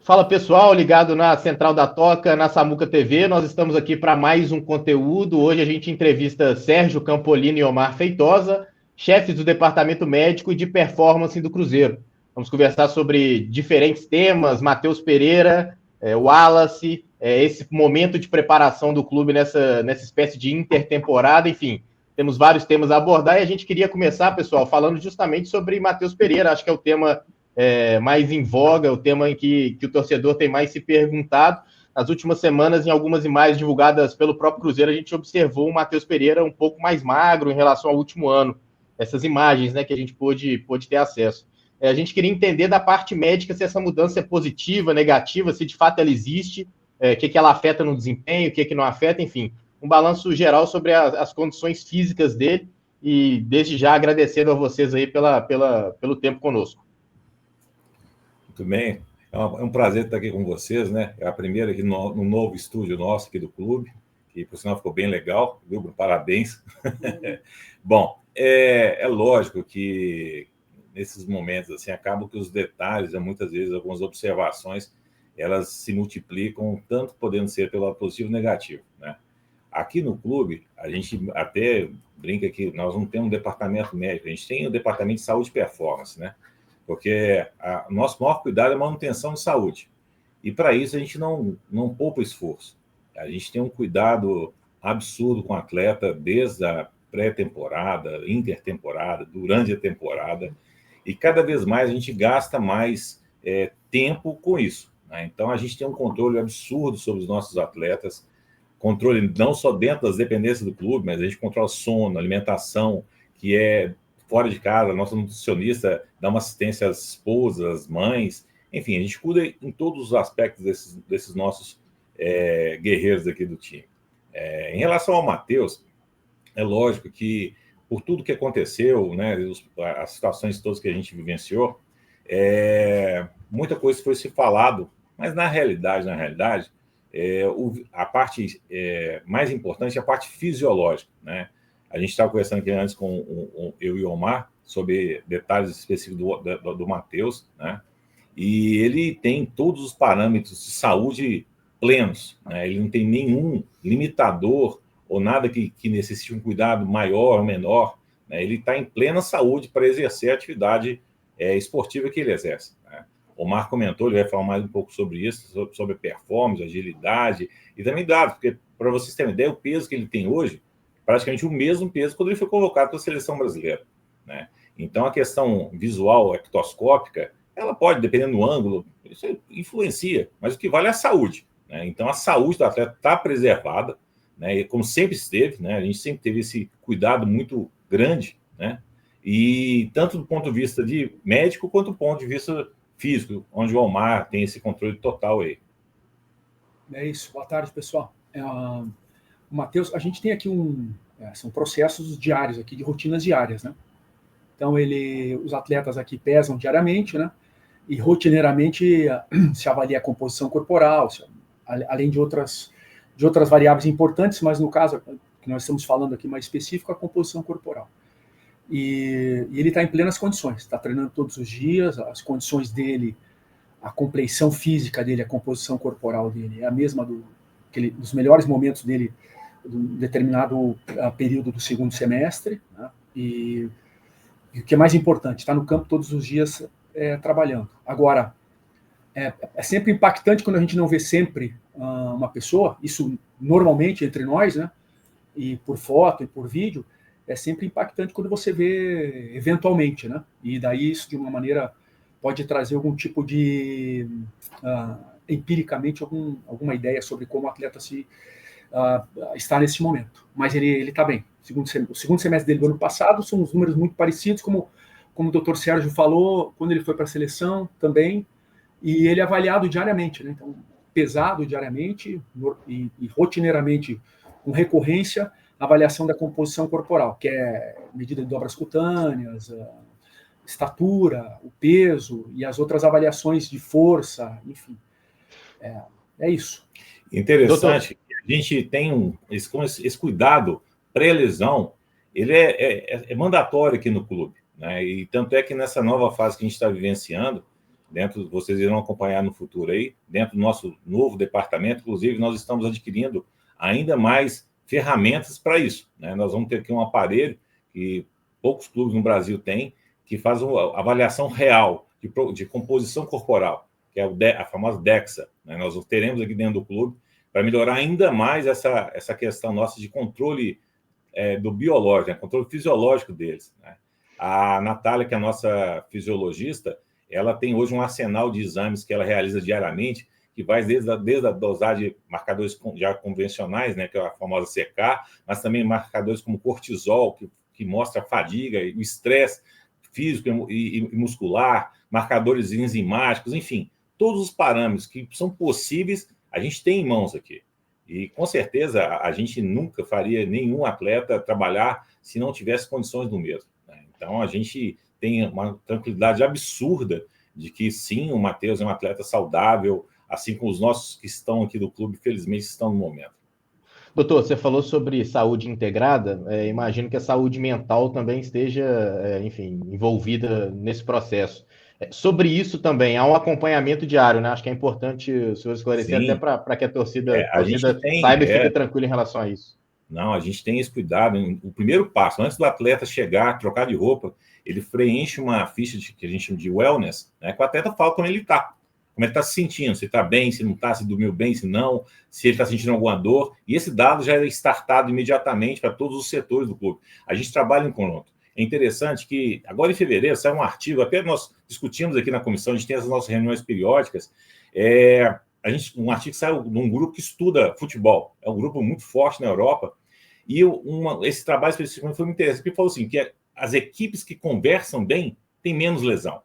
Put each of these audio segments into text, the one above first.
Fala pessoal, ligado na Central da Toca, na Samuca TV, nós estamos aqui para mais um conteúdo. Hoje a gente entrevista Sérgio Campolino e Omar Feitosa, chefes do Departamento Médico e de Performance do Cruzeiro. Vamos conversar sobre diferentes temas, Matheus Pereira, Wallace, esse momento de preparação do clube nessa espécie de intertemporada, enfim. Temos vários temas a abordar e a gente queria começar, pessoal, falando justamente sobre Matheus Pereira. Acho que é o tema mais em voga, o tema em que o torcedor tem mais se perguntado. Nas últimas semanas, em algumas imagens divulgadas pelo próprio Cruzeiro, a gente observou o Matheus Pereira um pouco mais magro em relação ao último ano. Essas imagens, né, que a gente pôde ter acesso. A gente queria entender da parte médica se essa mudança é positiva, negativa, se de fato ela existe, o que ela afeta no desempenho, o que não afeta, enfim. Um balanço geral sobre as condições físicas dele e, desde já, agradecendo a vocês aí pelo tempo conosco. Muito bem, é um prazer estar aqui com vocês, né? É a primeira aqui no novo estúdio nosso aqui do clube, que por sinal ficou bem legal, viu? Parabéns. Bom, é lógico que nesses momentos assim acabam que os detalhes, muitas vezes algumas observações, elas se multiplicam, tanto podendo ser pelo lado positivo e negativo, né? Aqui no clube, a gente até brinca que nós não temos um departamento médico, a gente tem o departamento de saúde e performance, né? Porque o nosso maior cuidado é a manutenção de saúde. E para isso a gente não poupa esforço. A gente tem um cuidado absurdo com o atleta desde a pré-temporada, intertemporada, durante a temporada. E cada vez mais a gente gasta mais tempo com isso, né? Então a gente tem um controle absurdo sobre os nossos atletas, controle não só dentro das dependências do clube, mas a gente controla sono, alimentação, que é fora de casa, a nossa nutricionista dá uma assistência às esposas, às mães, enfim, a gente cuida em todos os aspectos desses nossos guerreiros aqui do time. Em relação ao Matheus, é lógico que por tudo que aconteceu, né, as situações todas que a gente vivenciou, muita coisa foi se falado, mas na realidade, a parte mais importante é a parte fisiológica, né? A gente estava conversando aqui antes com eu e o Omar sobre detalhes específicos do Matheus, né? E ele tem todos os parâmetros de saúde plenos, né? Ele não tem nenhum limitador ou nada que necessite um cuidado maior ou menor, né? Ele está em plena saúde para exercer a atividade esportiva que ele exerce, né? O Omar comentou, ele vai falar mais um pouco sobre isso, sobre performance, agilidade e também dados, porque para vocês terem uma ideia, o peso que ele tem hoje, praticamente o mesmo peso quando ele foi convocado para a seleção brasileira, né? Então, a questão visual, ectoscópica, ela pode, dependendo do ângulo, isso influencia, mas o que vale é a saúde, né? Então, a saúde do atleta está preservada, né? E como sempre esteve, né? A gente sempre teve esse cuidado muito grande, né? E tanto do ponto de vista de médico, quanto do ponto de vista físico, onde o Omar tem esse controle total aí. É isso. Boa tarde, pessoal. O Matheus, a gente tem aqui são processos diários aqui, de rotinas diárias, né? Então, os atletas aqui pesam diariamente, né? E rotineiramente se avalia a composição corporal, além de outras variáveis importantes, mas no caso que nós estamos falando aqui mais específico, a composição corporal. E ele está em plenas condições, está treinando todos os dias, as condições dele, a compleição física dele, a composição corporal dele é a mesma dos melhores momentos dele, de um determinado período do segundo semestre, né? E o que é mais importante, está no campo todos os dias trabalhando. Agora, é sempre impactante quando a gente não vê sempre uma pessoa, isso normalmente entre nós, né? E por foto e por vídeo, é sempre impactante quando você vê eventualmente, né? E daí isso, de uma maneira, pode trazer algum tipo de, empiricamente, alguma ideia sobre como o atleta está nesse momento. Mas ele está bem. O segundo semestre dele do ano passado são uns números muito parecidos, como o Dr. Sérgio falou, quando ele foi para a seleção também, e ele é avaliado diariamente, né? Então, pesado diariamente e rotineiramente, com recorrência, avaliação da composição corporal, que é medida de dobras cutâneas, estatura, o peso e as outras avaliações de força, enfim. É isso. Interessante. Doutor, a gente tem esse cuidado pré-lesão, ele é mandatório aqui no clube, né? E tanto é que nessa nova fase que a gente está vivenciando, vocês irão acompanhar no futuro aí, dentro do nosso novo departamento, inclusive, nós estamos adquirindo ainda mais ferramentas para isso, né? Nós vamos ter aqui um aparelho que poucos clubes no Brasil têm, que faz uma avaliação real de composição corporal, que é a famosa DEXA, né? Nós teremos aqui dentro do clube para melhorar ainda mais essa questão nossa de controle do biológico, né? Controle fisiológico deles, né? A Natália, que é a nossa fisiologista, ela tem hoje um arsenal de exames que ela realiza diariamente, que vai desde a dosagem de marcadores já convencionais, né, que é a famosa CK, mas também marcadores como cortisol, que mostra a fadiga, o estresse físico e muscular, marcadores enzimáticos, enfim, todos os parâmetros que são possíveis, a gente tem em mãos aqui. E, com certeza, a gente nunca faria nenhum atleta trabalhar se não tivesse condições do mesmo, né? Então, a gente tem uma tranquilidade absurda de que, sim, o Matheus é um atleta saudável, assim como os nossos que estão aqui do clube, felizmente, estão no momento. Doutor, você falou sobre saúde integrada, imagino que a saúde mental também esteja, enfim, envolvida nesse processo. Sobre isso também, há um acompanhamento diário, né? Acho que é importante o senhor esclarecer, Sim, até para que a torcida tem, saiba e fique tranquila em relação a isso. Não, a gente tem esse cuidado. O primeiro passo, antes do atleta chegar, trocar de roupa, ele preenche uma ficha que a gente chama de wellness, né? Que o atleta fala como ele está. Como ele está se sentindo, se está bem, se não está, se dormiu bem, se não, se ele está sentindo alguma dor. E esse dado já é startado imediatamente para todos os setores do clube. A gente trabalha em conjunto. É interessante que, agora em fevereiro, saiu um artigo, até nós discutimos aqui na comissão, a gente tem as nossas reuniões periódicas, um artigo que saiu de um grupo que estuda futebol, é um grupo muito forte na Europa, e esse trabalho especificamente foi muito interessante, porque falou assim, que as equipes que conversam bem têm menos lesão.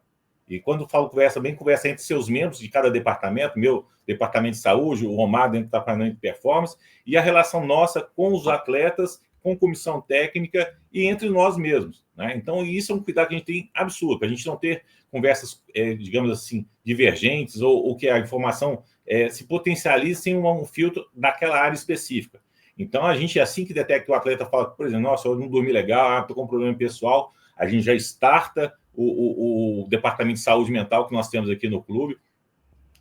E quando falo conversa bem, conversa entre seus membros de cada departamento, meu departamento de saúde, o Romário dentro do departamento de performance, e a relação nossa com os atletas, com comissão técnica e entre nós mesmos, né? Então, isso é um cuidado que a gente tem absurdo, para a gente não ter conversas, digamos assim, divergentes, ou que a informação se potencialize sem um filtro daquela área específica. Então, a gente, assim que detecta que o atleta fala, por exemplo, nossa, eu não dormi legal, estou com um problema pessoal, a gente já starta o departamento de saúde mental que nós temos aqui no clube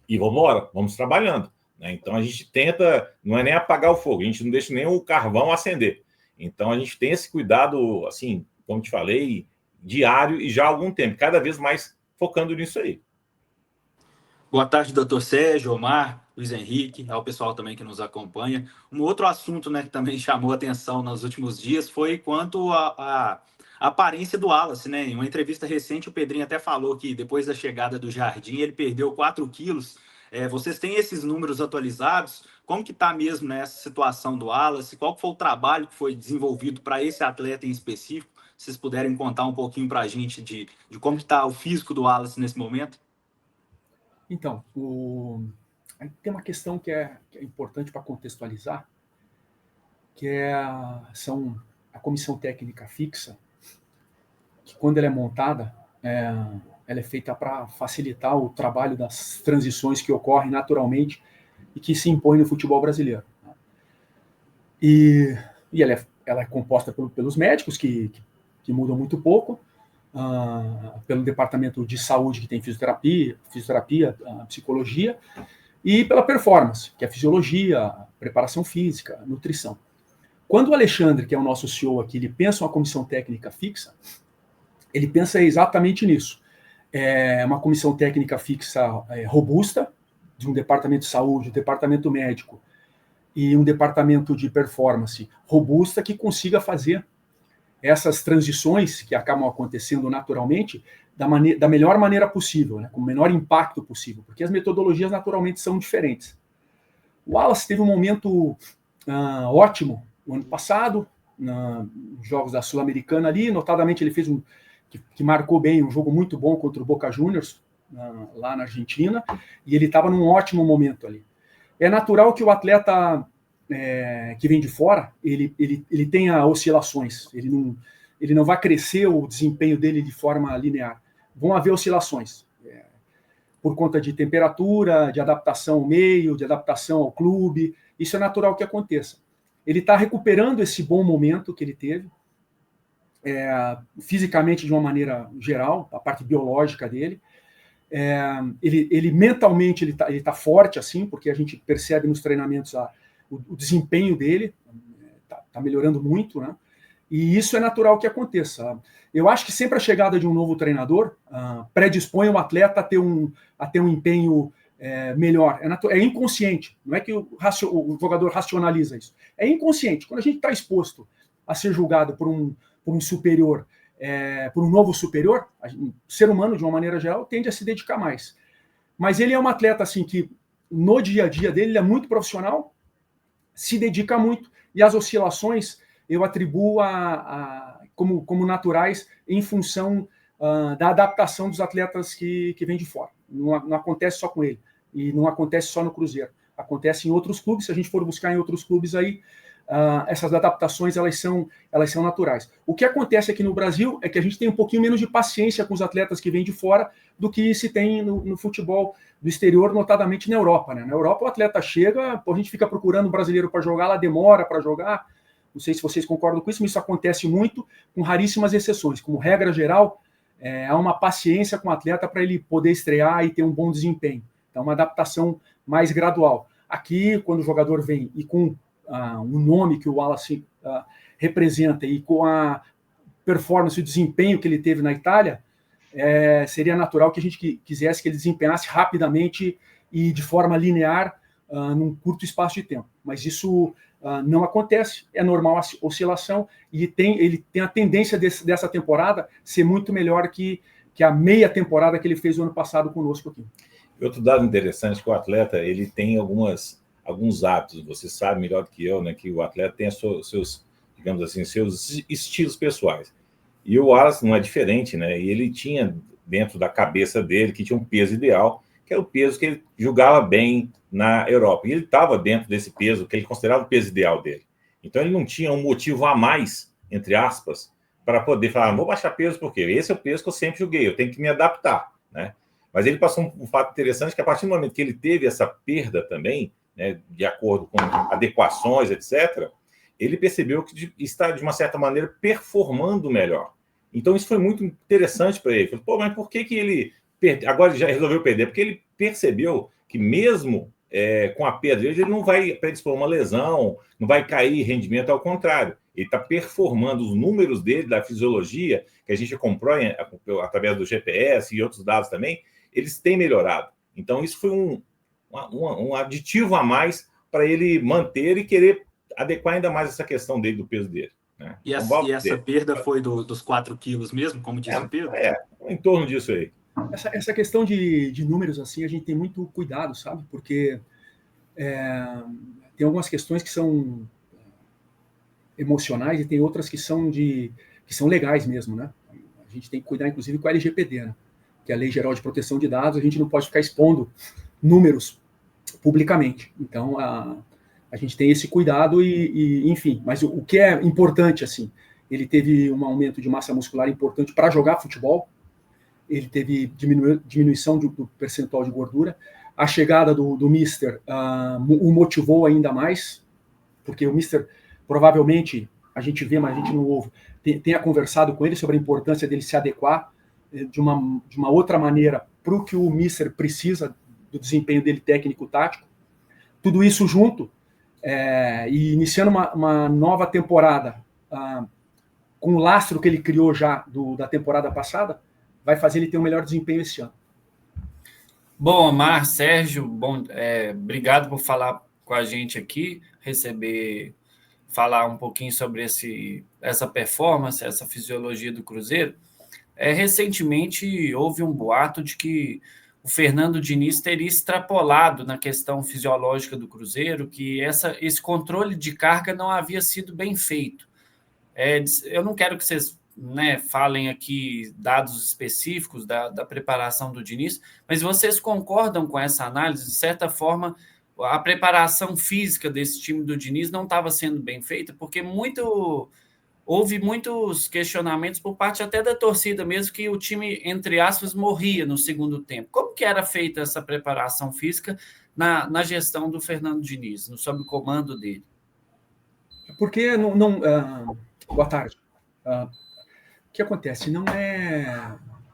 e vamos embora, vamos trabalhando, né? Então, a gente tenta, não é nem apagar o fogo, a gente não deixa nem o carvão acender. Então, a gente tem esse cuidado, assim, como te falei, diário e já há algum tempo, cada vez mais focando nisso aí. Boa tarde, doutor Sérgio, Omar, Luiz Henrique, ao pessoal também que nos acompanha. Um outro assunto, né, que também chamou a atenção nos últimos dias foi quanto à aparência do Wallace, né? Em uma entrevista recente, o Pedrinho até falou que depois da chegada do Jardim, ele perdeu 4 quilos. Vocês têm esses números atualizados? Como que está mesmo nessa situação do Wallace? Qual foi o trabalho que foi desenvolvido para esse atleta em específico? Se vocês puderem contar um pouquinho para a gente de como está o físico do Wallace nesse momento? Então, aí tem uma questão que é importante para contextualizar, que são a comissão técnica fixa, que quando ela é montada, ela é feita para facilitar o trabalho das transições que ocorrem naturalmente e que se impõem no futebol brasileiro. E ela é composta pelos médicos, que mudam muito pouco, pelo departamento de saúde, que tem fisioterapia, psicologia, e pela performance, que é fisiologia, preparação física, nutrição. Quando o Alexandre, que é o nosso CEO aqui, ele pensa uma comissão técnica fixa, ele pensa exatamente nisso. É uma comissão técnica fixa robusta, de um departamento de saúde, um departamento médico e um departamento de performance robusta, que consiga fazer essas transições que acabam acontecendo naturalmente da melhor maneira possível, né, com o menor impacto possível, porque as metodologias naturalmente são diferentes. O Wallace teve um momento ótimo no ano passado, nos jogos da Sul-Americana ali, notadamente ele fez que marcou bem, um jogo muito bom contra o Boca Juniors, lá na Argentina, e ele estava num ótimo momento ali. É natural que o atleta que vem de fora, ele tenha oscilações, ele não vai crescer o desempenho dele de forma linear. Vão haver oscilações, por conta de temperatura, de adaptação ao meio, de adaptação ao clube, isso é natural que aconteça. Ele está recuperando esse bom momento que ele teve, fisicamente de uma maneira geral, a parte biológica dele, Ele mentalmente ele tá forte, assim, porque a gente percebe nos treinamentos o desempenho dele tá melhorando muito, né? E isso é natural que aconteça. Eu acho que sempre a chegada de um novo treinador predispõe o atleta a ter um empenho melhor. É inconsciente. Não é que o jogador racionaliza isso. É inconsciente. Quando a gente está exposto a ser julgado por um superior, por um novo superior, o ser humano, de uma maneira geral, tende a se dedicar mais. Mas ele é um atleta assim que, no dia a dia dele, ele é muito profissional, se dedica muito, e as oscilações eu atribuo como naturais em função da adaptação dos atletas que vêm de fora. Não acontece só com ele, e não acontece só no Cruzeiro. Acontece em outros clubes. Se a gente for buscar em outros clubes aí, essas adaptações elas são naturais. O que acontece aqui no Brasil é que a gente tem um pouquinho menos de paciência com os atletas que vêm de fora do que se tem no futebol do exterior, notadamente na Europa, né? Na Europa o atleta chega, a gente fica procurando um brasileiro para jogar, lá demora para jogar. Não sei se vocês concordam com isso, mas isso acontece muito, com raríssimas exceções. Como regra geral, há uma paciência com o atleta para ele poder estrear e ter um bom desempenho. Então, uma adaptação mais gradual. Aqui, quando o jogador vem e com o nome que o Wallace representa e com a performance e o desempenho que ele teve na Itália, seria natural que a gente quisesse que ele desempenhasse rapidamente e de forma linear num curto espaço de tempo. Mas isso não acontece, é normal a oscilação, e ele tem a tendência dessa temporada ser muito melhor que a meia temporada que ele fez o ano passado conosco aqui. Outro dado interessante é que o atleta ele tem alguns hábitos, você sabe melhor do que eu, né, que o atleta tem seus, digamos assim, seus estilos pessoais. E o Wallace não é diferente, né? E ele tinha dentro da cabeça dele que tinha um peso ideal, que era o peso que ele julgava bem na Europa. E ele estava dentro desse peso, que ele considerava o peso ideal dele. Então ele não tinha um motivo a mais, entre aspas, para poder falar, não vou baixar peso, porque esse é o peso que eu sempre julguei, eu tenho que me adaptar, né? Mas ele passou um fato interessante, que a partir do momento que ele teve essa perda também, né, de acordo com adequações, etc., ele percebeu que está, de uma certa maneira, performando melhor. Então, isso foi muito interessante para ele. Falei, pô, mas por que ele agora já resolveu perder? Porque ele percebeu que mesmo com a perda dele, ele não vai predispor uma lesão, não vai cair rendimento, ao contrário. Ele está performando os números dele, da fisiologia, que a gente comprou através do GPS e outros dados também, eles têm melhorado. Então, isso foi um aditivo a mais para ele manter e querer adequar ainda mais essa questão dele, do peso dele. Né? E essa perda foi dos 4 quilos mesmo, como disse o Pedro? Em torno disso aí. Essa questão de números, assim, a gente tem muito cuidado, sabe? Porque tem algumas questões que são emocionais e tem outras que são legais mesmo, né? A gente tem que cuidar, inclusive, com a LGPD, né? Que é a Lei Geral de Proteção de Dados. A gente não pode ficar expondo números publicamente. Então, a gente tem esse cuidado enfim. Mas o que é importante, assim, ele teve um aumento de massa muscular importante para jogar futebol, ele teve diminuição do percentual de gordura, a chegada do Mister o motivou ainda mais, porque o Mister, provavelmente, a gente vê, mas a gente não ouve, tenha conversado com ele sobre a importância dele se adequar de uma outra maneira para o que o Mister precisa do desempenho dele técnico-tático. Tudo isso junto, e iniciando uma nova temporada com o lastro que ele criou já da temporada passada, vai fazer ele ter um melhor desempenho esse ano. Bom, Omar, Sérgio, obrigado por falar com a gente aqui, falar um pouquinho sobre essa performance, essa fisiologia do Cruzeiro. Recentemente houve um boato de que o Fernando Diniz teria extrapolado na questão fisiológica do Cruzeiro, que esse controle de carga não havia sido bem feito. Eu não quero que vocês falem aqui dados específicos da preparação do Diniz, mas vocês concordam com essa análise? De certa forma, a preparação física desse time do Diniz não estava sendo bem feita, porque houve muitos questionamentos por parte até da torcida mesmo, que o time, entre aspas, morria no segundo tempo. Como que era feita essa preparação física na gestão do Fernando Diniz, sob o comando dele? Porque boa tarde. O que acontece?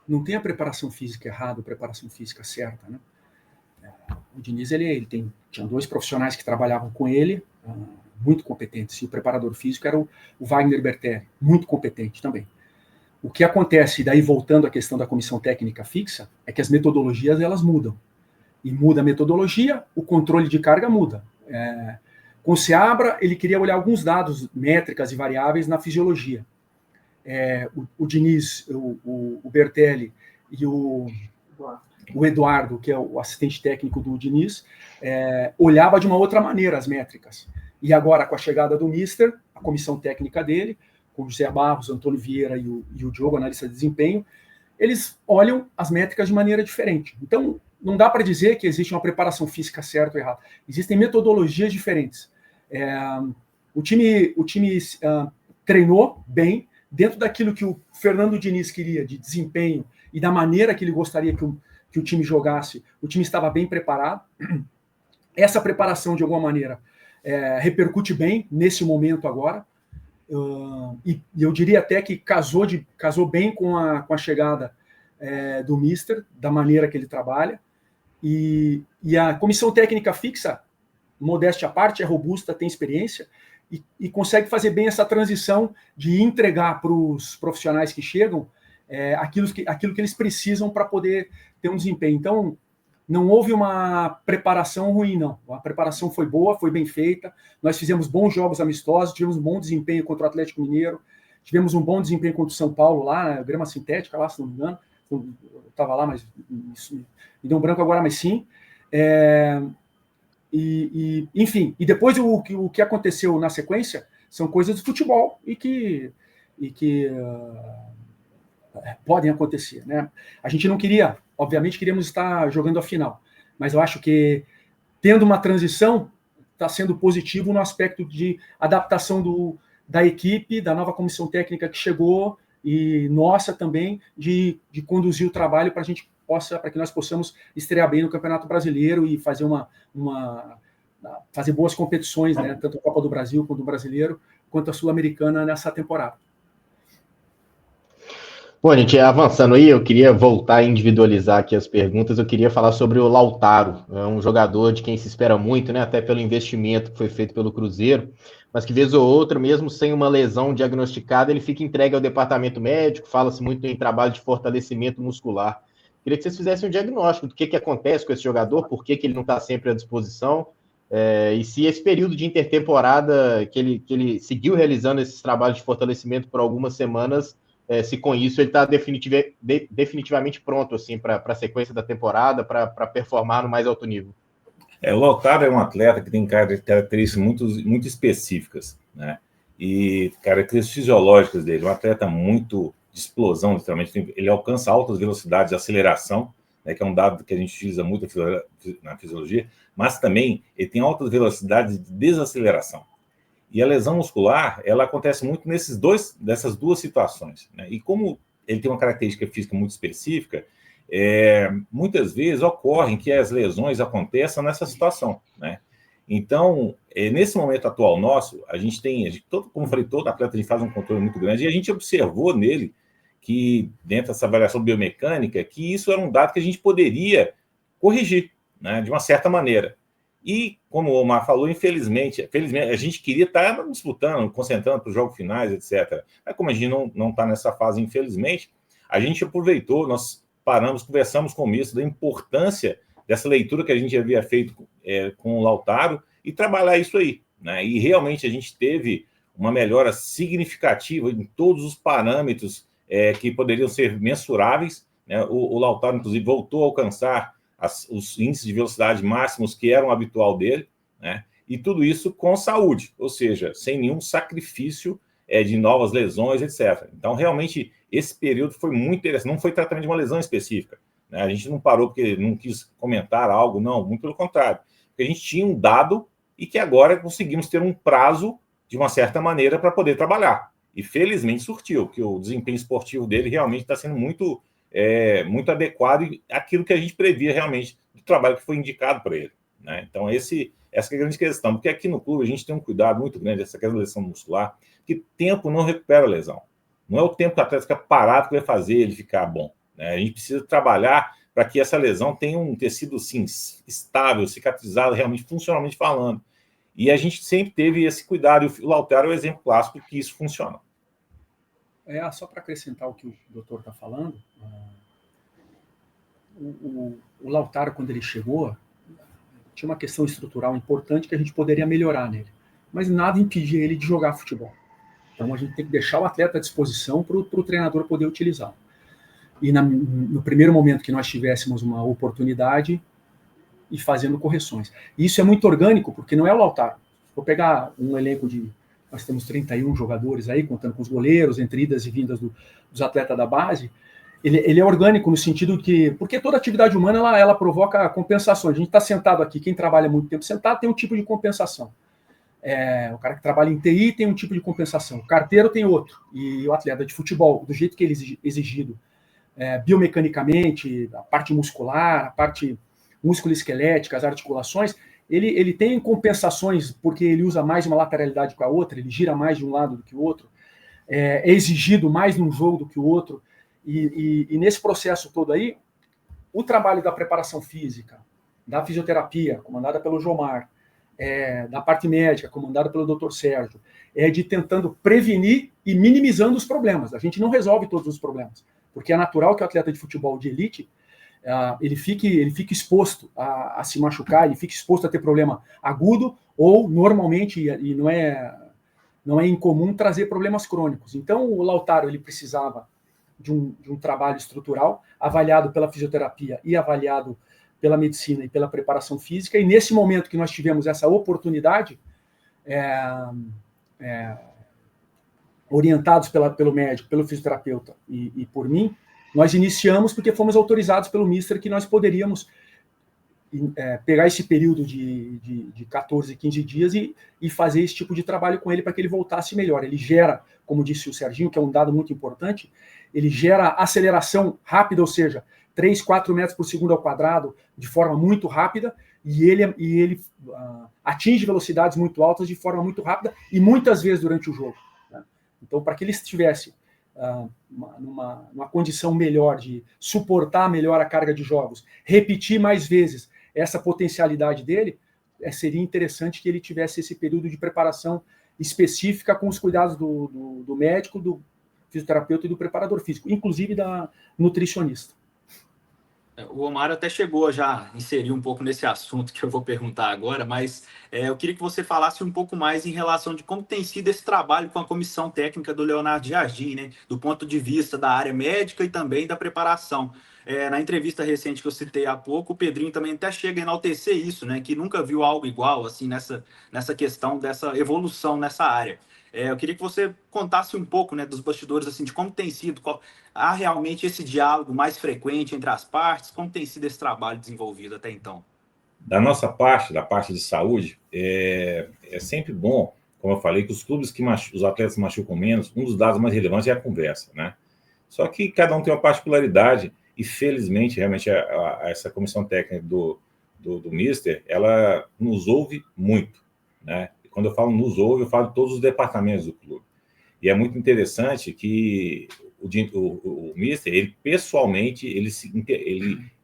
não tem a preparação física errada, a preparação física certa, né? O Diniz, ele tinha 2 profissionais que trabalhavam com ele, muito competentes, e o preparador físico era o Wagner Bertelli, muito competente também. O que acontece, daí voltando à questão da comissão técnica fixa, é que as metodologias elas mudam. E muda a metodologia, o controle de carga muda. Com o Seabra, ele queria olhar alguns dados, métricas e variáveis na fisiologia. O Diniz, o Bertelli e o Eduardo, que é o assistente técnico do Diniz, olhava de uma outra maneira as métricas. E agora, com a chegada do Mister, a comissão técnica dele, com o José Barros, Antônio Vieira e o Diogo, analista de desempenho, eles olham as métricas de maneira diferente. Então, não dá para dizer que existe uma preparação física certa ou errada. Existem metodologias diferentes. O time treinou bem, dentro daquilo que o Fernando Diniz queria, de desempenho, e da maneira que ele gostaria que o time jogasse, o time estava bem preparado. Essa preparação, de alguma maneira, repercute bem nesse momento agora. E eu diria até que casou bem com a chegada do Mister, da maneira que ele trabalha. E a comissão técnica fixa, modéstia à parte, é robusta, tem experiência e consegue fazer bem essa transição de entregar para os profissionais que chegam aquilo que eles precisam para poder ter um desempenho. Então, não houve uma preparação ruim, não. A preparação foi boa, foi bem feita. Nós fizemos bons jogos amistosos, tivemos um bom desempenho contra o Atlético Mineiro, tivemos um bom desempenho contra o São Paulo lá, na grama sintética, lá, se não me engano. Eu estava lá, mas me deu um branco agora, mas sim. Enfim, e depois o que aconteceu na sequência são coisas do futebol e que podem acontecer, né? A gente não queria, obviamente, queríamos estar jogando a final, mas eu acho que tendo uma transição está sendo positivo no aspecto de adaptação da equipe, da nova comissão técnica que chegou e nossa também de conduzir o trabalho para que nós possamos estrear bem no Campeonato Brasileiro e fazer fazer boas competições, né? Tanto a Copa do Brasil quanto o Brasileiro, quanto a Sul-Americana nessa temporada. Bom, gente, avançando aí, eu queria voltar a individualizar aqui as perguntas. Eu queria falar sobre o Lautaro, um jogador de quem se espera muito, né? Até pelo investimento que foi feito pelo Cruzeiro, mas que vez ou outra, mesmo sem uma lesão diagnosticada, ele fica entregue ao departamento médico. Fala-se muito em trabalho de fortalecimento muscular. Queria que vocês fizessem um diagnóstico do que acontece com esse jogador, por que ele não está sempre à disposição, e se esse período de intertemporada que ele seguiu realizando esses trabalhos de fortalecimento por algumas semanas, se com isso ele está definitivamente pronto assim, para a sequência da temporada, para performar no mais alto nível. O Lautaro é um atleta que tem características muito específicas, né? E características fisiológicas dele. Um atleta muito de explosão, literalmente. Ele alcança altas velocidades de aceleração, né, que é um dado que a gente utiliza muito na fisiologia, mas também ele tem altas velocidades de desaceleração. E a lesão muscular, ela acontece muito dessas duas situações, né? E como ele tem uma característica física muito específica, muitas vezes ocorrem que as lesões aconteçam nessa situação, né? Então, nesse momento atual nosso, como eu falei, todo atleta a gente faz um controle muito grande, e a gente observou nele que, dentro dessa avaliação biomecânica, que isso era um dado que a gente poderia corrigir, né, de uma certa maneira. E, como o Omar falou, infelizmente, a gente queria estar disputando, concentrando para os jogos finais, etc. Mas como a gente não está nessa fase, infelizmente, a gente aproveitou, nós paramos, conversamos com o Mister da importância dessa leitura que a gente havia feito com o Lautaro e trabalhar isso aí, né? E realmente a gente teve uma melhora significativa em todos os parâmetros que poderiam ser mensuráveis, né? O Lautaro, inclusive, voltou a alcançar os índices de velocidade máximos que eram habitual dele, né? E tudo isso com saúde, ou seja, sem nenhum sacrifício de novas lesões, etc. Então, realmente, esse período foi muito interessante. Não foi tratamento de uma lesão específica, né? A gente não parou porque não quis comentar algo, não, muito pelo contrário. Porque a gente tinha um dado e que agora conseguimos ter um prazo, de uma certa maneira, para poder trabalhar. E, felizmente, surtiu, que o desempenho esportivo dele realmente está sendo muito adequado e aquilo que a gente previa realmente do trabalho que foi indicado para ele, né? Então, essa é a grande questão, porque aqui no clube a gente tem um cuidado muito grande dessa questão da lesão muscular, que tempo não recupera a lesão. Não é o tempo que o atleta fica parado que vai fazer ele ficar bom, né? A gente precisa trabalhar para que essa lesão tenha um tecido assim, estável, cicatrizado, realmente, funcionalmente falando. E a gente sempre teve esse cuidado, e o Lautaro é o exemplo clássico que isso funciona. Só para acrescentar o que o doutor está falando, o Lautaro, quando ele chegou, tinha uma questão estrutural importante que a gente poderia melhorar nele, mas nada impedia ele de jogar futebol. Então a gente tem que deixar o atleta à disposição para o treinador poder utilizá-lo. E no primeiro momento que nós tivéssemos uma oportunidade, e fazendo correções. E isso é muito orgânico, porque não é o Lautaro. Vou pegar um elenco nós temos 31 jogadores aí, contando com os goleiros, entre idas e vindas dos atletas da base. Ele é orgânico no sentido que... Porque toda atividade humana, ela provoca compensações. A gente está sentado aqui, quem trabalha muito tempo sentado tem um tipo de compensação. O cara que trabalha em TI tem um tipo de compensação. O carteiro tem outro. E o atleta de futebol, do jeito que ele é exigido, biomecanicamente, a parte muscular, a parte músculo-esquelética, as articulações, ele tem compensações porque ele usa mais uma lateralidade que a outra, ele gira mais de um lado do que o outro, é exigido mais num jogo do que o outro, e nesse processo todo aí, o trabalho da preparação física, da fisioterapia, comandada pelo Jomar, da parte médica, comandada pelo Dr. Sérgio, de tentando prevenir e minimizando os problemas. A gente não resolve todos os problemas, porque é natural que o atleta de futebol de elite ele fique exposto a se machucar, ele fique exposto a ter problema agudo, ou normalmente, e não é incomum, trazer problemas crônicos. Então o Lautaro ele precisava de um trabalho estrutural, avaliado pela fisioterapia e avaliado pela medicina e pela preparação física, e nesse momento que nós tivemos essa oportunidade, orientados pelo médico, pelo fisioterapeuta e por mim, nós iniciamos porque fomos autorizados pelo Mister que nós poderíamos pegar esse período de 14, 15 dias e fazer esse tipo de trabalho com ele para que ele voltasse melhor. Ele gera, como disse o Serginho, que é um dado muito importante, ele gera aceleração rápida, ou seja, 3, 4 metros por segundo ao quadrado, de forma muito rápida, e ele atinge velocidades muito altas de forma muito rápida e muitas vezes durante o jogo, né? Então, para que ele estivesse numa condição melhor de suportar melhor a carga de jogos, repetir mais vezes essa potencialidade dele, seria interessante que ele tivesse esse período de preparação específica com os cuidados do médico, do fisioterapeuta e do preparador físico, inclusive da nutricionista. O Omar até chegou a já inserir um pouco nesse assunto que eu vou perguntar agora, mas eu queria que você falasse um pouco mais em relação de como tem sido esse trabalho com a comissão técnica do Leonardo Jardim, né? Do ponto de vista da área médica e também da preparação. Na entrevista recente que eu citei há pouco, o Pedrinho também até chega a enaltecer isso, né? Que nunca viu algo igual assim nessa questão dessa evolução nessa área. Eu queria que você contasse um pouco, né, dos bastidores, assim, de como tem sido, há realmente esse diálogo mais frequente entre as partes, como tem sido esse trabalho desenvolvido até então. Da nossa parte, da parte de saúde, é sempre bom, como eu falei, que os clubes que os atletas machucam menos, um dos dados mais relevantes é a conversa, né? Só que cada um tem uma particularidade e, felizmente, realmente, essa comissão técnica do Mister, ela nos ouve muito, né? Quando eu falo nos ouve, eu falo de todos os departamentos do clube. E é muito interessante que o Mister, ele pessoalmente, ele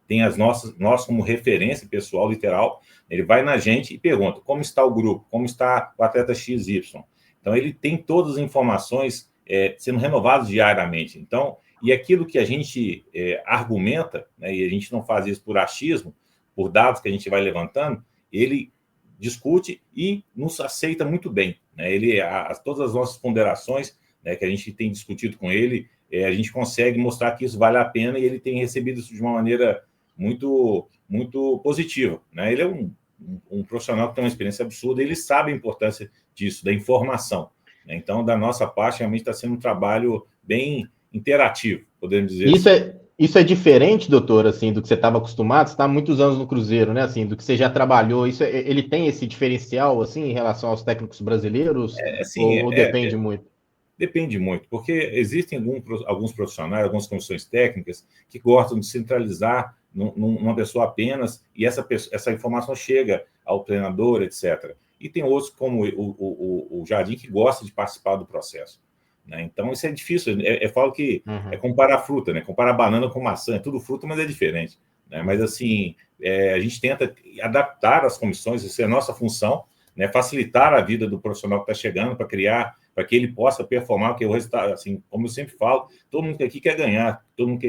tem nós como referência pessoal, literal, ele vai na gente e pergunta como está o grupo, como está o atleta XY. Então, ele tem todas as informações sendo renovadas diariamente. Então, e aquilo que a gente argumenta, né, e a gente não faz isso por achismo, por dados que a gente vai levantando, ele discute e nos aceita muito bem, né? Todas as nossas ponderações, né, que a gente tem discutido com ele, a gente consegue mostrar que isso vale a pena e ele tem recebido isso de uma maneira muito, muito positiva, né? Ele é um profissional que tem uma experiência absurda, ele sabe a importância disso, da informação, né? Então, da nossa parte, realmente está sendo um trabalho bem interativo, podemos dizer assim. Isso é diferente, doutor, assim, do que você estava acostumado? Você está há muitos anos no Cruzeiro, né? Assim, do que você já trabalhou. Ele tem esse diferencial, assim, em relação aos técnicos brasileiros? Ou depende muito? Depende muito, porque existem alguns profissionais, algumas comissões técnicas que gostam de centralizar numa pessoa apenas e essa informação chega ao treinador, etc. E tem outros, como o Jardim, que gosta de participar do processo. né? Então, isso é difícil. Eu falo que é comparar fruta, né? Comparar banana com maçã. É tudo fruta, mas é diferente, né? Mas, assim, a gente tenta adaptar as comissões, isso é a nossa função, né? Facilitar a vida do profissional que está chegando para criar, para que ele possa performar, porque o resultado, assim, como eu sempre falo, todo mundo aqui quer ganhar, todo mundo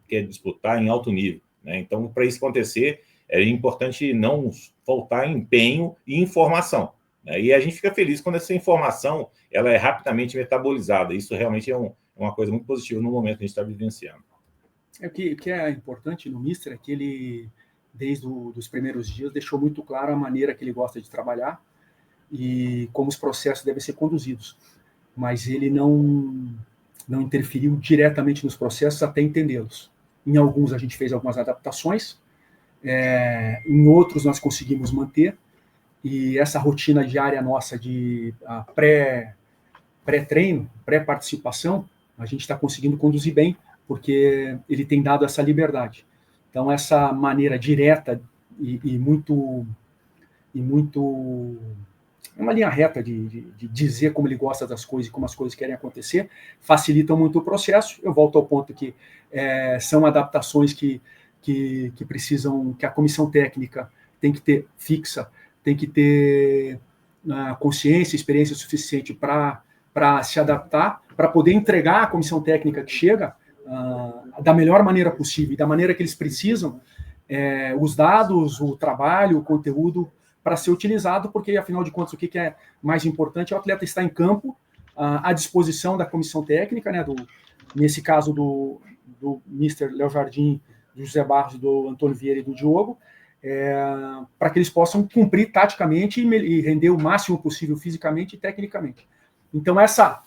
quer disputar em alto nível, né? Então, para isso acontecer, é importante não faltar empenho e informação, né? E a gente fica feliz quando essa informação ela é rapidamente metabolizada. Isso realmente é uma coisa muito positiva no momento que a gente está vivenciando. O que é importante no Mister é que ele, desde os primeiros dias, deixou muito claro a maneira que ele gosta de trabalhar e como os processos devem ser conduzidos. Mas ele não interferiu diretamente nos processos até entendê-los. Em alguns a gente fez algumas adaptações, em outros nós conseguimos manter, e essa rotina diária nossa de pré-treino, pré-participação, a gente está conseguindo conduzir bem, porque ele tem dado essa liberdade. Então, essa maneira direta e muito uma linha reta de dizer como ele gosta das coisas e como as coisas querem acontecer, facilitam muito o processo. Eu volto ao ponto que são adaptações que precisam, que a comissão técnica tem que ter fixa, tem que ter consciência, experiência suficiente para se adaptar, para poder entregar à comissão técnica que chega da melhor maneira possível e da maneira que eles precisam os dados, o trabalho, o conteúdo para ser utilizado, porque, afinal de contas, o que é mais importante é o atleta estar em campo, à disposição da comissão técnica, né, nesse caso do Mr. Léo Jardim, do José Barros, do Antônio Vieira e do Diogo, para que eles possam cumprir taticamente e render o máximo possível fisicamente e tecnicamente. Então, essa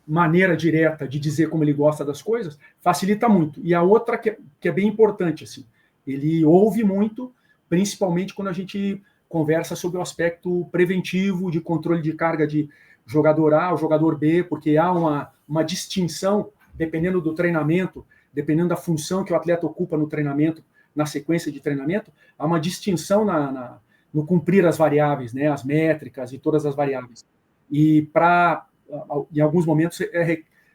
maneira direta de dizer como ele gosta das coisas facilita muito. E a outra que é bem importante, assim, ele ouve muito, principalmente quando a gente conversa sobre o aspecto preventivo de controle de carga de jogador A ou jogador B, porque há uma distinção, dependendo do treinamento, dependendo da função que o atleta ocupa no treinamento, na sequência de treinamento, há uma distinção no cumprir as variáveis, né, as métricas e todas as variáveis. E em alguns momentos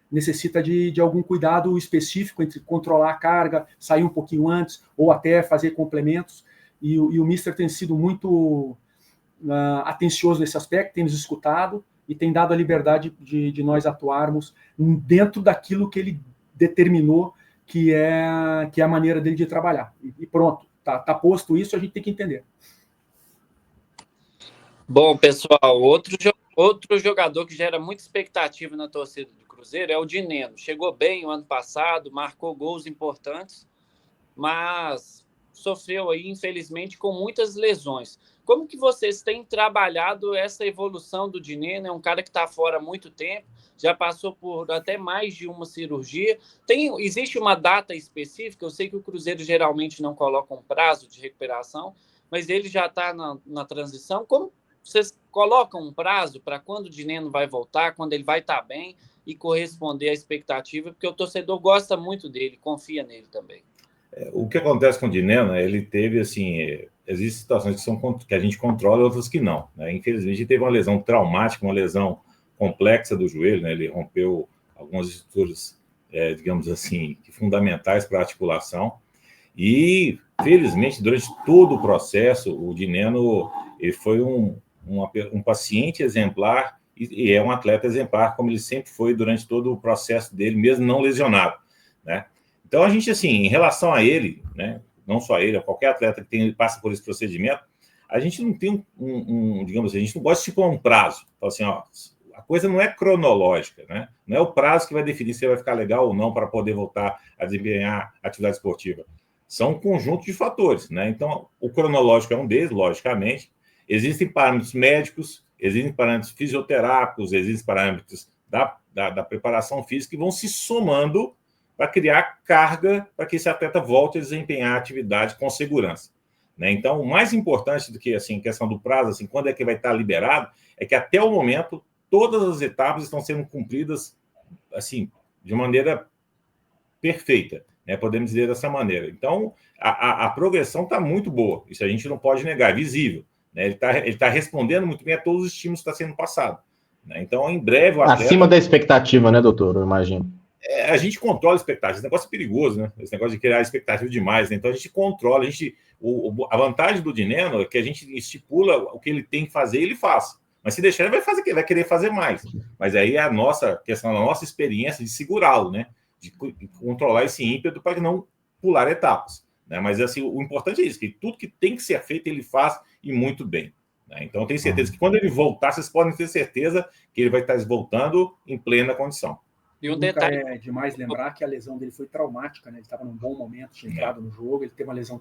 necessita de algum cuidado específico entre controlar a carga, sair um pouquinho antes, ou até fazer complementos. E o Mister tem sido muito atencioso nesse aspecto, tem nos escutado e tem dado a liberdade de nós atuarmos dentro daquilo que ele determinou que é a maneira dele de trabalhar. E pronto, tá posto isso, a gente tem que entender. Bom, pessoal, outro jogador que gera muita expectativa na torcida do Cruzeiro é o Dineno. Chegou bem o ano passado, marcou gols importantes, mas sofreu aí, infelizmente, com muitas lesões. Como que vocês têm trabalhado essa evolução do Dineno? É um cara que está fora há muito tempo, já passou por até mais de uma cirurgia. Existe uma data específica? Eu sei que o Cruzeiro geralmente não coloca um prazo de recuperação, mas ele já está na transição. Como vocês colocam um prazo para quando o Dineno vai voltar, quando ele vai estar bem e corresponder à expectativa? Porque o torcedor gosta muito dele, confia nele também. O que acontece com o Dineno, ele teve, assim, existem situações que a gente controla e outras que não, né? Infelizmente, ele teve uma lesão traumática, uma lesão complexa do joelho, né? Ele rompeu algumas estruturas, digamos assim, fundamentais para a articulação. E, felizmente, durante todo o processo, o Dineno ele foi um paciente exemplar e é um atleta exemplar, como ele sempre foi durante todo o processo dele, mesmo não lesionado, né? Então, a gente, assim, em relação a ele, né, não só ele, a qualquer atleta que passa por esse procedimento, a gente não tem digamos assim, a gente não gosta de estipular um prazo. Então, assim, ó, a coisa não é cronológica, né? Não é o prazo que vai definir se ele vai ficar legal ou não para poder voltar a desempenhar atividade esportiva. São um conjunto de fatores, né? Então, o cronológico é um deles, logicamente. Existem parâmetros médicos, existem parâmetros fisioterápicos, existem parâmetros da preparação física que vão se somando para criar carga para que esse atleta volte a desempenhar a atividade com segurança, né? Então, o mais importante do que, assim, questão do prazo, assim, quando é que vai estar liberado, é que até o momento todas as etapas estão sendo cumpridas, assim, de maneira perfeita, né? Podemos dizer dessa maneira. Então, a progressão está muito boa, isso a gente não pode negar, é visível, né? Ele tá respondendo muito bem a todos os estímulos que estão sendo passados. né? Então, em breve, o atleta... Acima da expectativa, né, doutor? Eu imagino. A gente controla a expectativa. Esse negócio é perigoso, né? Esse negócio de criar expectativa demais, né? Então, a gente controla. A vantagem do Dineno é que a gente estipula o que ele tem que fazer e ele faz. Mas se deixar, ele vai querer fazer mais. Mas aí é a nossa questão, a nossa experiência de segurá-lo, né? De controlar esse ímpeto para não pular etapas, né? Mas assim, o importante é isso, que tudo que tem que ser feito, ele faz e muito bem, né? Então, eu tenho certeza que quando ele voltar, vocês podem ter certeza que ele vai estar voltando em plena condição. E um detalhe... é demais lembrar que a lesão dele foi traumática, né? Ele estava num bom momento, tinha entrado no jogo, ele teve uma lesão...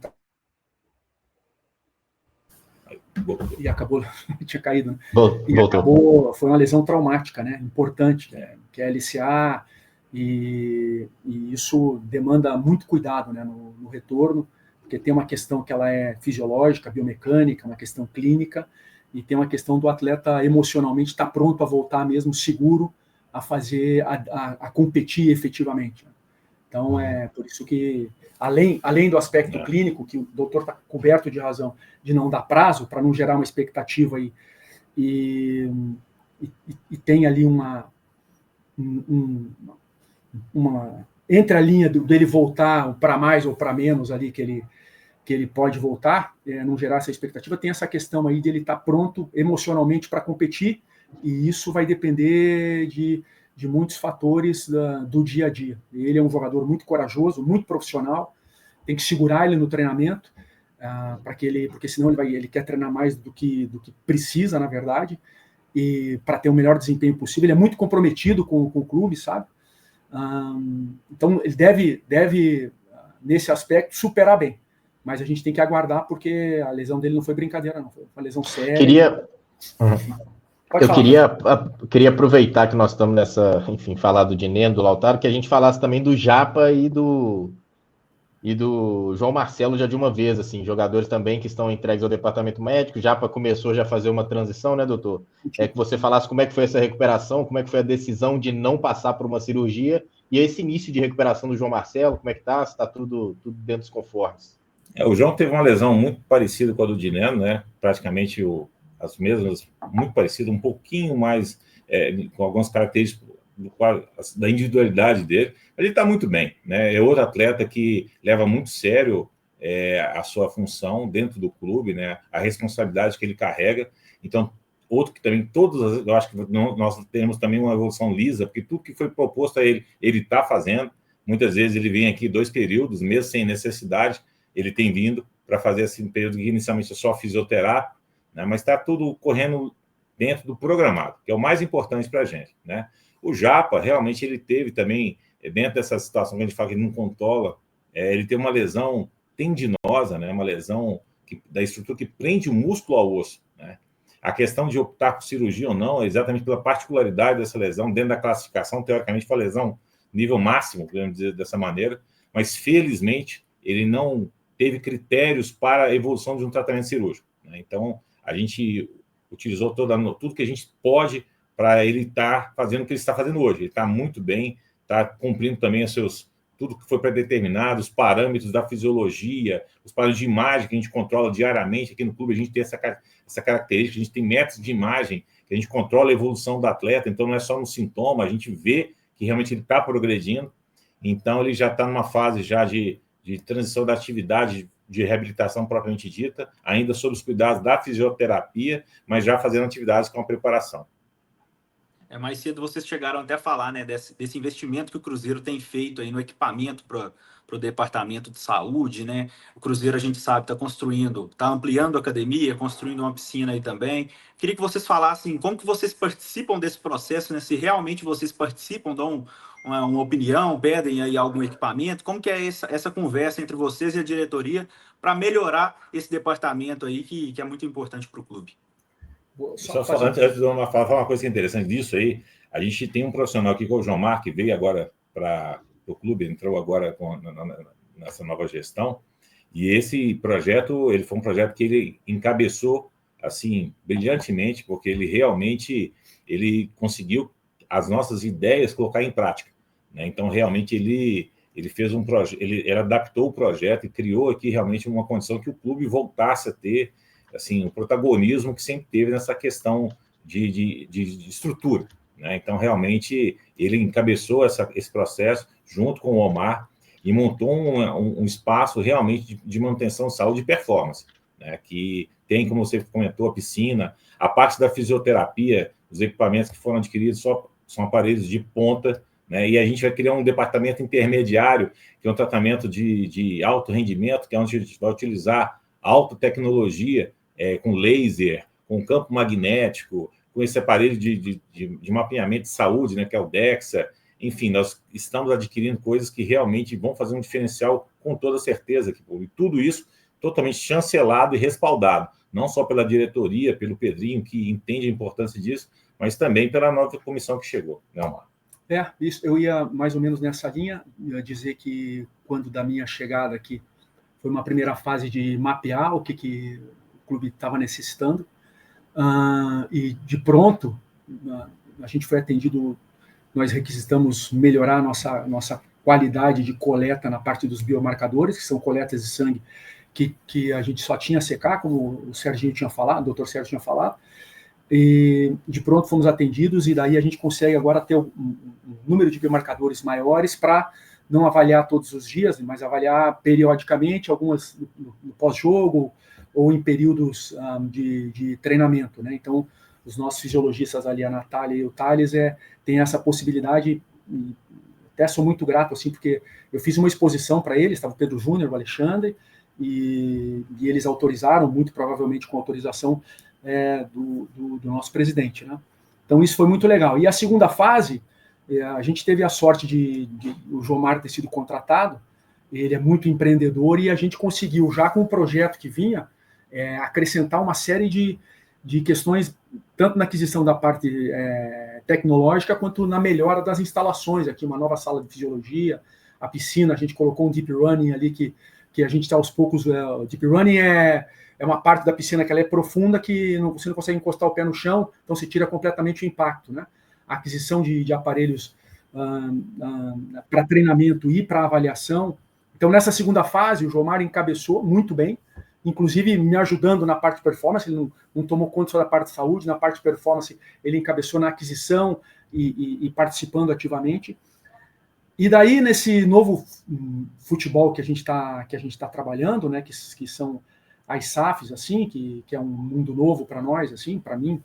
E acabou, tinha caído, né? E acabou, foi uma lesão traumática, né? Importante, que é a LCA, e isso demanda muito cuidado, né? No retorno, porque tem uma questão que ela é fisiológica, biomecânica, uma questão clínica, e tem uma questão do atleta emocionalmente estar pronto a voltar mesmo seguro a fazer, a competir efetivamente. Então, é por isso que, além do aspecto clínico, que o doutor está coberto de razão, de não dar prazo, para não gerar uma expectativa e tem ali uma entre a linha dele voltar para mais ou para menos ali que ele pode voltar, não gerar essa expectativa, tem essa questão aí de ele estar pronto emocionalmente para competir, e isso vai depender de muitos fatores do dia a dia. Ele é um jogador muito corajoso, muito profissional, tem que segurar ele no treinamento, porque senão ele quer treinar mais do que precisa, na verdade, e para ter o melhor desempenho possível. Ele é muito comprometido com o clube, sabe? Então, ele deve, nesse aspecto, superar bem. Mas a gente tem que aguardar, porque a lesão dele não foi brincadeira, não. Foi uma lesão séria. Queria aproveitar que nós estamos nessa, enfim, falar do Dineno, do Lautaro, que a gente falasse também do Japa e do João Marcelo já de uma vez, assim, jogadores também que estão entregues ao departamento médico. Japa começou já a fazer uma transição, né, doutor? Que você falasse como é que foi essa recuperação, como é que foi a decisão de não passar por uma cirurgia, e esse início de recuperação do João Marcelo, como é que tá? Se está tudo dentro dos conformes. O João teve uma lesão muito parecida com a do Dineno, né? Praticamente as mesmas, muito parecida, um pouquinho mais, com algumas características da individualidade dele, mas ele está muito bem, né? É outro atleta que leva muito sério a sua função dentro do clube, né? A responsabilidade que ele carrega. Então, outro que também, eu acho que nós temos também uma evolução lisa, porque tudo que foi proposto a ele está fazendo. Muitas vezes ele vem aqui 2 períodos, mesmo sem necessidade, ele tem vindo para fazer esse período que inicialmente é só fisioterapia, né? Mas está tudo correndo dentro do programado, que é o mais importante para a gente, né? O Japa, realmente, ele teve também, dentro dessa situação que a gente fala que ele não controla, ele tem uma lesão tendinosa, né? Uma lesão da estrutura que prende o músculo ao osso, né? A questão de optar por cirurgia ou não é exatamente pela particularidade dessa lesão, dentro da classificação, teoricamente, foi a lesão nível máximo, podemos dizer dessa maneira, mas, felizmente, ele não teve critérios para a evolução de um tratamento cirúrgico, né? Então, a gente utilizou tudo que a gente pode para ele estar fazendo o que ele está fazendo hoje. Ele está muito bem, está cumprindo também tudo que foi predeterminado, os parâmetros da fisiologia, os parâmetros de imagem que a gente controla diariamente. Aqui no clube a gente tem essa característica, a gente tem métodos de imagem, que a gente controla a evolução do atleta, então não é só no sintoma, a gente vê que realmente ele está progredindo. Então ele já está numa fase já de transição da atividade de reabilitação propriamente dita, ainda sob os cuidados da fisioterapia, mas já fazendo atividades com a preparação. Mais cedo vocês chegaram até a falar, né, desse investimento que o Cruzeiro tem feito aí no equipamento para o departamento de saúde, né? O Cruzeiro, a gente sabe, está ampliando a academia, construindo uma piscina aí também. Queria que vocês falassem como que vocês participam desse processo, né? Se realmente vocês participam, dão uma opinião, pedem aí algum equipamento, como que é essa conversa entre vocês e a diretoria para melhorar esse departamento aí que é muito importante para o clube? Antes de eu falar uma coisa que é interessante disso aí, a gente tem um profissional aqui, que é o João Mar, que veio agora para o clube, entrou agora nessa nova gestão, e esse projeto, ele foi um projeto que ele encabeçou, assim, brilhantemente, porque ele realmente, ele conseguiu as nossas ideias colocar em prática, né? Então, realmente, ele fez um projeto, ele adaptou o projeto e criou aqui realmente uma condição que o clube voltasse a ter, assim, o protagonismo que sempre teve nessa questão de estrutura, né? Então, realmente, ele encabeçou esse processo junto com o Omar e montou um espaço realmente de manutenção de saúde e performance, né? Que tem, como você comentou, a piscina, a parte da fisioterapia, os equipamentos que foram adquiridos são aparelhos de ponta, né? E a gente vai criar um departamento intermediário, que é um tratamento de alto rendimento, que é onde a gente vai utilizar alta tecnologia, com laser, com campo magnético, com esse aparelho de mapeamento de saúde, né, que é o DEXA. Enfim, nós estamos adquirindo coisas que realmente vão fazer um diferencial com toda certeza. E tudo isso totalmente chancelado e respaldado, não só pela diretoria, pelo Pedrinho, que entende a importância disso, mas também pela nova comissão que chegou, né, Omar? Isso, eu ia mais ou menos nessa linha, dizer que quando da minha chegada aqui, foi uma primeira fase de mapear o que o clube estava necessitando, e de pronto, a gente foi atendido, nós requisitamos melhorar nossa qualidade de coleta na parte dos biomarcadores, que são coletas de sangue que a gente só tinha a secar, como o Serginho tinha falado, o doutor Sérgio tinha falado, e de pronto fomos atendidos, e daí a gente consegue agora ter um número de biomarcadores maiores para não avaliar todos os dias, mas avaliar periodicamente, algumas no pós-jogo ou em períodos de treinamento, né? Então, os nossos fisiologistas ali, a Natália e o Thales, têm essa possibilidade, e até sou muito grato, assim, porque eu fiz uma exposição para eles, estava o Pedro Júnior, o Alexandre, e eles autorizaram, muito provavelmente com autorização do nosso presidente, né? Então, isso foi muito legal. E a segunda fase, a gente teve a sorte de o Jomar ter sido contratado, ele é muito empreendedor, e a gente conseguiu, já com o projeto que vinha, acrescentar uma série de questões, tanto na aquisição da parte tecnológica, quanto na melhora das instalações, aqui uma nova sala de fisiologia, a piscina, a gente colocou um deep running ali, que a gente está aos poucos, deep running é uma parte da piscina que ela é profunda, que você não consegue encostar o pé no chão, então você tira completamente o impacto, né? A aquisição de aparelhos para treinamento e para avaliação. Então, nessa segunda fase, o Jomar encabeçou muito bem, inclusive me ajudando na parte de performance, ele não tomou conta só da parte de saúde, na parte de performance ele encabeçou na aquisição e participando ativamente. E daí, nesse novo futebol que a gente está trabalhando, né, que são as SAFs, assim, que é um mundo novo para nós, assim, para mim,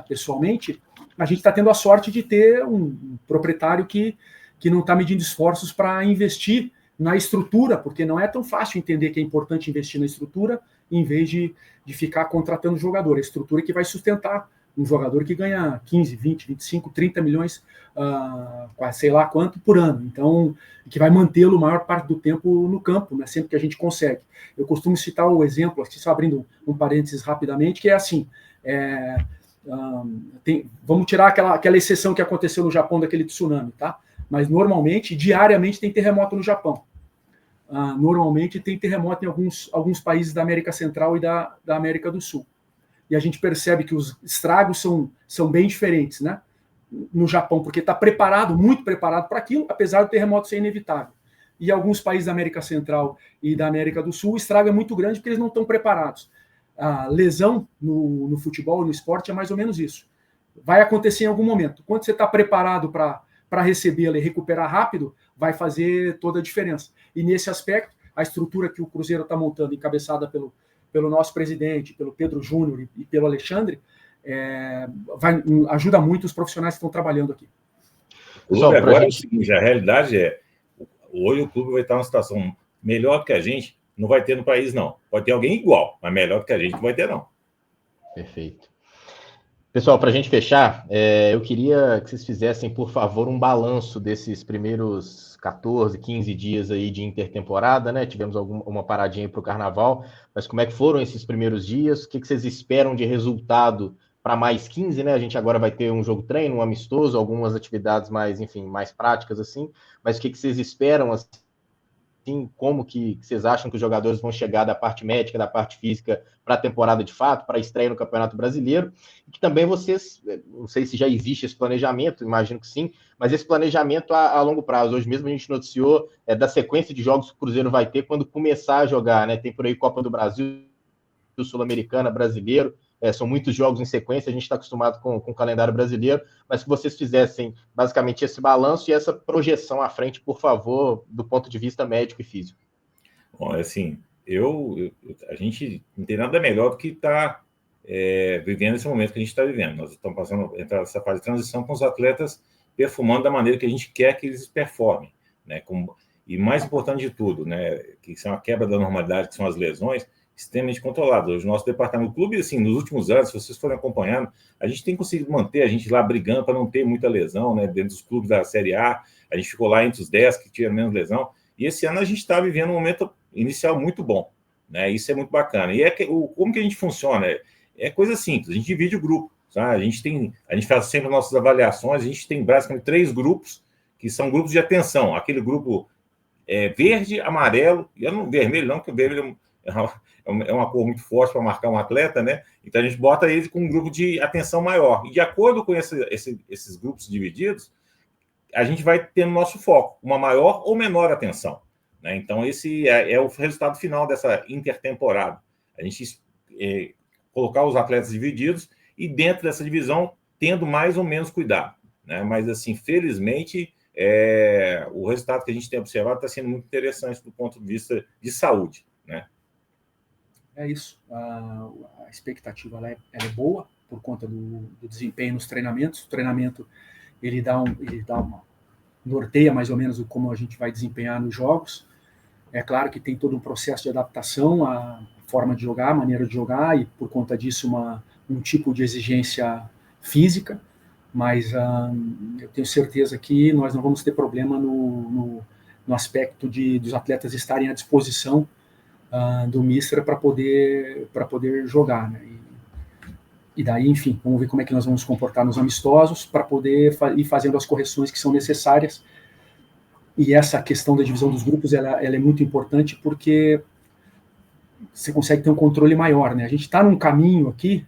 pessoalmente, a gente está tendo a sorte de ter um proprietário que não está medindo esforços para investir na estrutura, porque não é tão fácil entender que é importante investir na estrutura em vez de ficar contratando jogador. A estrutura que vai sustentar um jogador que ganha 15, 20, 25, 30 milhões, sei lá quanto, por ano. Então, que vai mantê-lo a maior parte do tempo no campo, né, sempre que a gente consegue. Eu costumo citar o exemplo, aqui só abrindo um parênteses rapidamente, que é assim, vamos tirar aquela exceção que aconteceu no Japão daquele tsunami, tá? Mas normalmente, diariamente, tem terremoto no Japão. Normalmente tem terremoto em alguns países da América Central e da América do Sul. E a gente percebe que os estragos são bem diferentes, né? No Japão, porque está muito preparado para aquilo, apesar do terremoto ser inevitável. E alguns países da América Central e da América do Sul, o estrago é muito grande porque eles não estão preparados. A lesão no futebol, no esporte, é mais ou menos isso. Vai acontecer em algum momento. Quando você está preparado para recebê-la e recuperar rápido, vai fazer toda a diferença. E nesse aspecto, a estrutura que o Cruzeiro está montando, encabeçada pelo nosso presidente, pelo Pedro Júnior e pelo Alexandre, ajuda muito os profissionais que estão trabalhando aqui. Agora é o seguinte, a realidade hoje o clube vai estar numa situação melhor que a gente, não vai ter no país, não. Pode ter alguém igual, mas melhor que a gente não vai ter, não. Perfeito. Pessoal, para a gente fechar, eu queria que vocês fizessem, por favor, um balanço desses primeiros 14, 15 dias aí de intertemporada, né? Tivemos uma paradinha para o Carnaval, mas como é que foram esses primeiros dias? O que vocês esperam de resultado para mais 15, né? A gente agora vai ter um jogo treino, um amistoso, algumas atividades mais, enfim, mais práticas, assim, mas o que vocês esperam, assim, como que vocês acham que os jogadores vão chegar da parte médica, da parte física para a temporada de fato, para a estreia no Campeonato Brasileiro, e que também vocês, não sei se já existe esse planejamento, imagino que sim, mas esse planejamento a longo prazo. Hoje mesmo a gente noticiou da sequência de jogos que o Cruzeiro vai ter quando começar a jogar, né? Tem por aí Copa do Brasil, Sul-Americana, Brasileiro, são muitos jogos em sequência, a gente está acostumado com o calendário brasileiro, mas que vocês fizessem basicamente esse balanço e essa projeção à frente, por favor, do ponto de vista médico e físico. Bom, assim, a gente não tem nada melhor do que estar vivendo esse momento que a gente está vivendo. Nós estamos passando essa fase de transição com os atletas perfumando da maneira que a gente quer que eles performem, né? E mais importante de tudo, né, que são a quebra da normalidade, que são as lesões, extremamente controladas. Hoje, o nosso departamento, o clube, assim, nos últimos anos, se vocês forem acompanhando, a gente tem conseguido manter a gente lá brigando para não ter muita lesão, né, dentro dos clubes da Série A. A gente ficou lá entre os 10 que tinham menos lesão. E esse ano a gente está vivendo um momento inicial muito bom, né? Isso é muito bacana. E como que a gente funciona? É coisa simples. A gente divide o grupo, tá? A gente faz sempre nossas avaliações. A gente tem basicamente 3 grupos que são grupos de atenção. Aquele grupo verde, amarelo, e vermelho não, porque o vermelho é uma cor muito forte para marcar um atleta, né? Então a gente bota ele com um grupo de atenção maior. E de acordo com esses grupos divididos, a gente vai tendo nosso foco, uma maior ou menor atenção, né? Então esse é o resultado final dessa intertemporada. A gente colocar os atletas divididos e dentro dessa divisão tendo mais ou menos cuidado, né? Mas assim, felizmente, o resultado que a gente tem observado está sendo muito interessante do ponto de vista de saúde, né? É isso. A expectativa ela é boa por conta do desempenho nos treinamentos. O treinamento ele norteia mais ou menos como a gente vai desempenhar nos jogos. É claro que tem todo um processo de adaptação à forma de jogar, à maneira de jogar, e por conta disso um tipo de exigência física, mas eu tenho certeza que nós não vamos ter problema no aspecto dos atletas estarem à disposição do Mister para poder jogar, né? E daí, enfim, vamos ver como é que nós vamos comportar nos amistosos para poder ir fazendo as correções que são necessárias. E essa questão da divisão dos grupos, ela é muito importante porque você consegue ter um controle maior, né? A gente está num caminho aqui,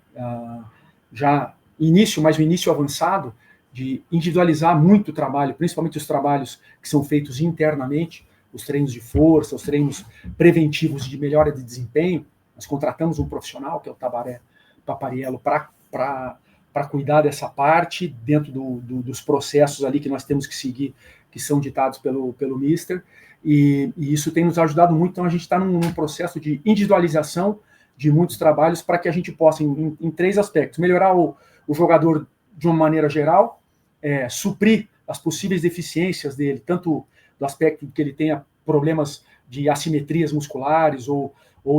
mas um início avançado, de individualizar muito o trabalho, principalmente os trabalhos que são feitos internamente, os treinos de força, os treinos preventivos de melhora de desempenho. Nós contratamos um profissional, que é o Tabaré Papariello, para cuidar dessa parte, dentro dos processos ali que nós temos que seguir, que são ditados pelo Mister, e isso tem nos ajudado muito. Então a gente está num processo de individualização de muitos trabalhos para que a gente possa, em 3 aspectos, melhorar o jogador de uma maneira geral, suprir as possíveis deficiências dele, tanto do aspecto que ele tenha problemas de assimetrias musculares ou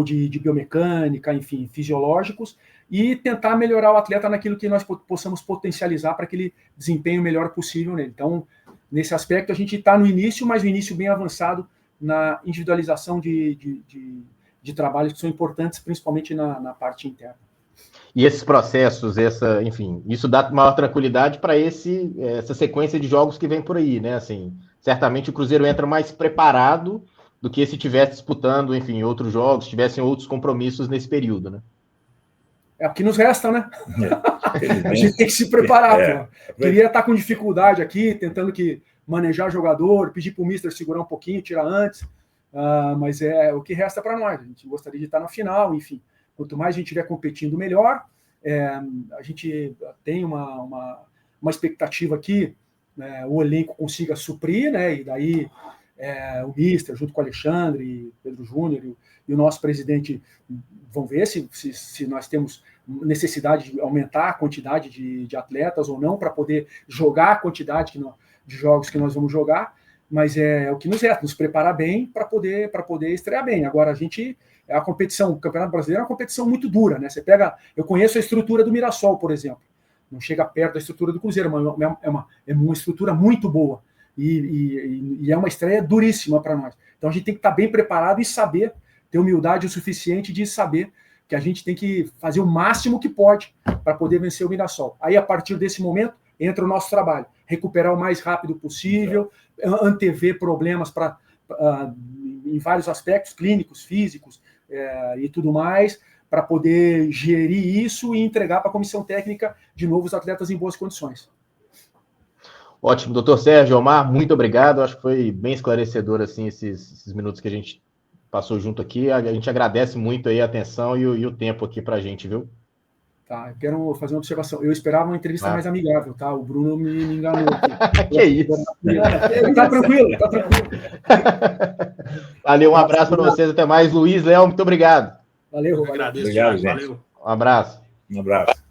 de biomecânica, enfim, fisiológicos, e tentar melhorar o atleta naquilo que nós possamos potencializar para que ele desempenhe o melhor possível nele. Então, nesse aspecto, a gente está no início, mas no início bem avançado na individualização de trabalhos que são importantes, principalmente na parte interna. E esses processos, enfim, isso dá maior tranquilidade para essa sequência de jogos que vem por aí, né? Assim, certamente o Cruzeiro entra mais preparado do que se estivesse disputando, enfim, outros jogos, tivessem outros compromissos nesse período, né? É o que nos resta, né? A gente tem que se preparar. Queria estar com dificuldade aqui, tentando manejar jogador, pedir para o Mister segurar um pouquinho, tirar antes, mas é o que resta para nós. A gente gostaria de estar na final, enfim. Quanto mais a gente estiver competindo, melhor. A gente tem uma expectativa que o elenco consiga suprir, né? E daí o Mister, junto com o Alexandre, Pedro Júnior e o nosso presidente, vão ver se nós temos necessidade de aumentar a quantidade de atletas ou não, para poder jogar a quantidade de jogos que nós vamos jogar, mas é o que nos resta, nos preparar bem para poder estrear bem. Agora, a competição, o Campeonato Brasileiro é uma competição muito dura, né? Eu conheço a estrutura do Mirassol, por exemplo, não chega perto da estrutura do Cruzeiro, mas é uma estrutura muito boa, e é uma estreia duríssima para nós. Então a gente tem que estar bem preparado e saber, ter humildade o suficiente de saber que a gente tem que fazer o máximo que pode para poder vencer o Mirassol. Aí, a partir desse momento, entra o nosso trabalho, recuperar o mais rápido possível, antever problemas em vários aspectos, clínicos, físicos e tudo mais, para poder gerir isso e entregar para a comissão técnica de novo os atletas em boas condições. Ótimo, doutor Sérgio, Omar, muito obrigado. Acho que foi bem esclarecedor assim, esses minutos que a gente passou junto aqui. A gente agradece muito aí a atenção e o tempo aqui para a gente, viu? Tá, eu quero fazer uma observação. Eu esperava uma entrevista Ah. mais amigável, tá? O Bruno me enganou aqui. Que isso? Tá tranquilo, tá tranquilo. Valeu, um abraço para vocês. Até mais. Luiz, Léo, muito obrigado. Valeu, Eu valeu. agradeço Obrigado, demais. gente. Valeu. Um abraço. Um abraço.